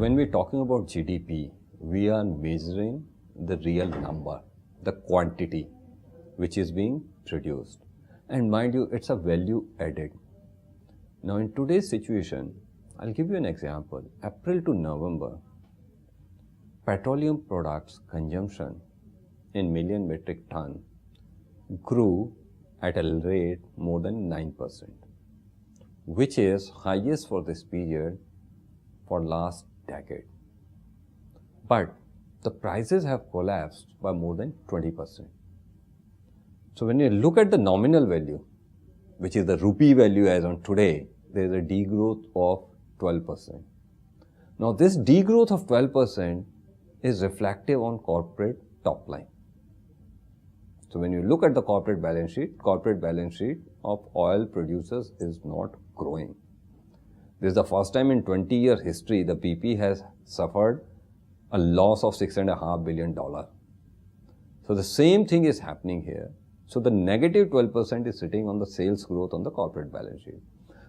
when we're talking about GDP, we are measuring the real number, the quantity which is being produced. And mind you, it's a value added. Now in today's situation, I'll give you an example. April to November, petroleum products consumption in million metric ton grew at a rate more than 9%, which is highest for this period for last decade. But the prices have collapsed by more than 20%. So when you look at the nominal value, which is the rupee value as on today, there is a degrowth of 12%. Now this degrowth of 12% is reflective on corporate top line. So when you look at the corporate balance sheet of oil producers is not growing. This is the first time in 20-year history the BP has suffered a loss of $6.5 billion. So the same thing is happening here. So the negative 12% is sitting on the sales growth on the corporate balance sheet.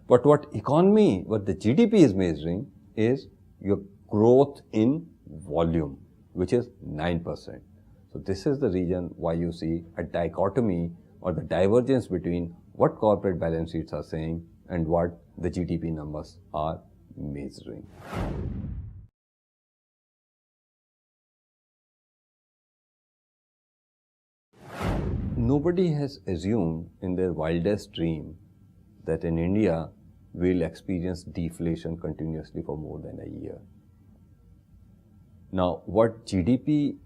But what the GDP is measuring is your growth in volume, which is 9%. So this is the reason why you see a dichotomy or the divergence between what corporate balance sheets are saying and what the GDP numbers are measuring. Nobody has assumed in their wildest dream that in India we'll experience deflation continuously for more than a year. Now, what GDP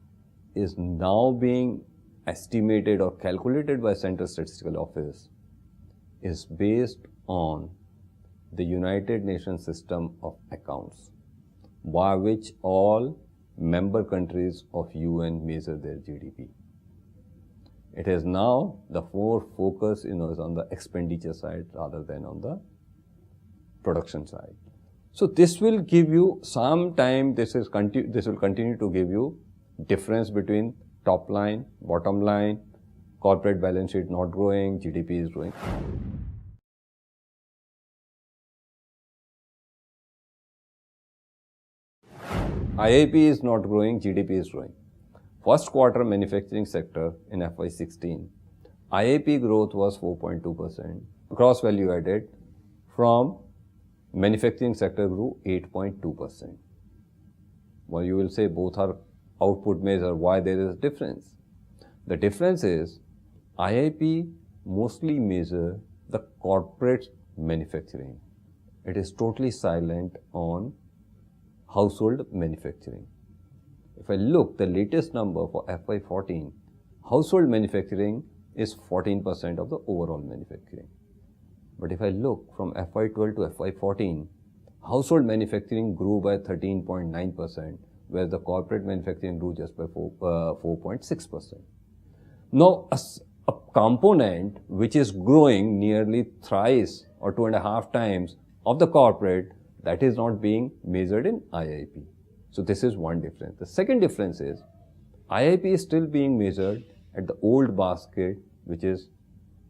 is now being estimated or calculated by Central Statistical Office is based on the United Nations system of accounts, by which all member countries of UN measure their GDP. It is now the more focus is on the expenditure side rather than on the production side. So this will give you some time, this will continue to give you difference between top line, bottom line, corporate balance sheet not growing, GDP is growing. IIP is not growing, GDP is growing. First quarter manufacturing sector in FY16, IIP growth was 4.2%. Gross value added from manufacturing sector grew 8.2%. Well, you will say both are output measure. Why there is a difference? The difference is IIP mostly measure the corporate manufacturing. It is totally silent on household manufacturing. If I look the latest number for FY14, household manufacturing is 14% of the overall manufacturing. But if I look from FY12 to FY14, household manufacturing grew by 13.9%, whereas the corporate manufacturing grew just by 4.6%. Now, a component which is growing nearly thrice or 2.5 times of the corporate, that is not being measured in IIP. So this is one difference. The second difference is IIP is still being measured at the old basket, which is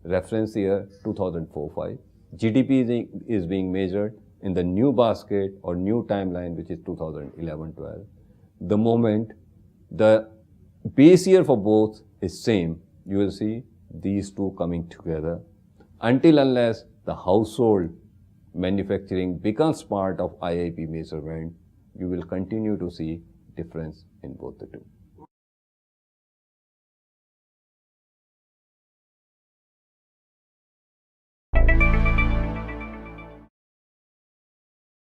reference year 2004-5. GDP is being measured in the new basket or new timeline, which is 2011-12. The moment the base year for both is same, you will see these two coming together. Until unless the household manufacturing becomes part of IIP measurement, you will continue to see difference in both the two.